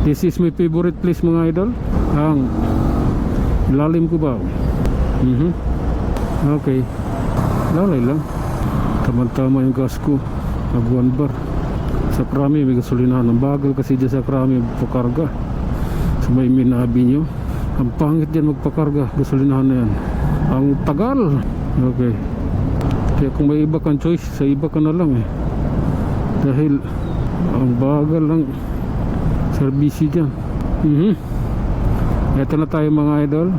This is my favorite place mga idol. Ang Lalim Cubao. Okay. Lalay lang. Tama-tama yung gas ko. Nag 1 bar. Sa Krami may gasolinahan. Ang bagal kasi dyan sa Krami magpakarga. Sa may Minabi nyo. Ang pangit dyan magpakarga. Gasolinahan na yan. Ang tagal. Okay. Kaya kung may iba kang choice, sa iba ka na lang eh. Dahil ang bagal lang servisyo dyan. Ito na tayo mga idol.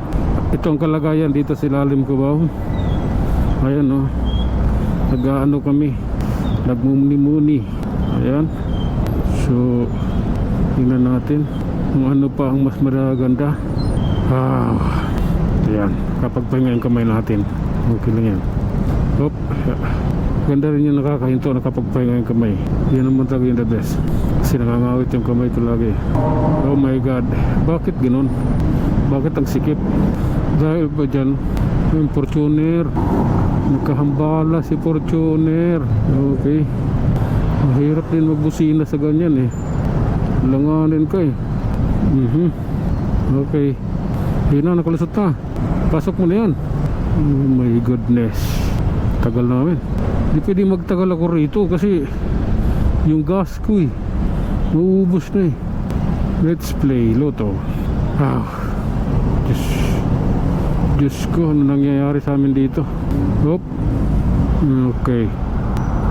Ito ang kalagayan dito sa Lalim Cubao. Ayan o. Nag-aano kami, nagmumuni-muni. Ayan. So tingnan natin kung ano pa ang mas maganda. Ayan. Kapag pahinga yung kamay natin, okay lang yan. Hop. Ganda rin yung nakakahinto na kapag pahinga yung kamay. Yan naman talaga yung the best. Kasi nakangawit yung kamay ko lagi. Oh my god. Bakit ganun? Bakit ang sikip? Dahil ba dyan yung Fortuner, nakahambala si Fortuner. Okay. Mahirap din magbusina sa ganyan eh. Langanin ka eh. Okay. Yun na, nakalusot na. Pasok mo na yan. Oh my goodness. Tagal namin. Hindi pwede magtagal ako rito kasi yung gas ko eh mauubos na eh. Let's play Lotto. Diyos ko, ano nangyayari sa amin dito? Hop. Okay.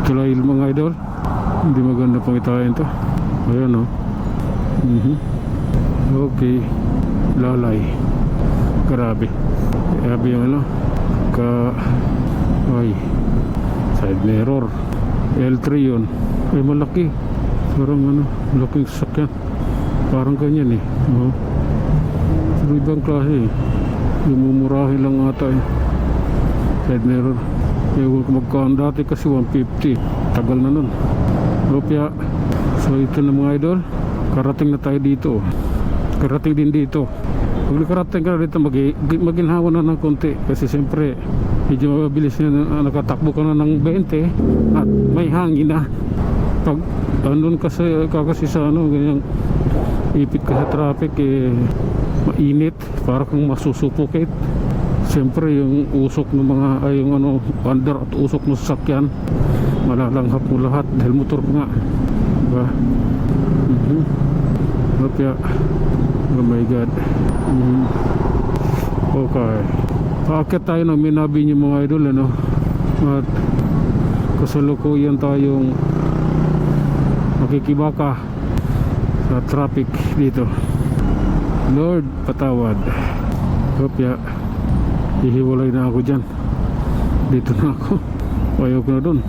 Tuloy mga idol. Hindi maganda pangitain to. Ayan o. Okay. Lalay. Grabe. Grabe yung ano. Ay, side mirror. L3 yun. Ay malaki. Parang ano, laking sasakyan. Parang ganyan eh. Pero ibang klase eh. Mumurahin lang ata eh. Side mirror. Ewan ko magkaan dati kasi 150. Tagal na nun. Lopya. So ito na mga idol. Karating na tayo dito. Karating din dito. Pag nakarating ka na dito, maginhawa na ng konti. Kasi siyempre medyo mabilis na, nakatakbo ka na ng 20 at may hangin na. Pag andun ka kasi sa ano, ganyang ipit ka sa traffic eh, mainit, para kang masusupukit. Siyempre yung usok ng mga yung ano, under at usok ng sasakyan malalanghap mo lahat dahil motor nga, diba? Kaya oh my god. Okay, paakit tayo ng Minabi niyo mga idol ano? At kasalukuyan tayong makikibaka sa traffic dito. Lord patawad. Kaya hihiwalay na ako dyan. Dito na ako. Ayaw ko na dun.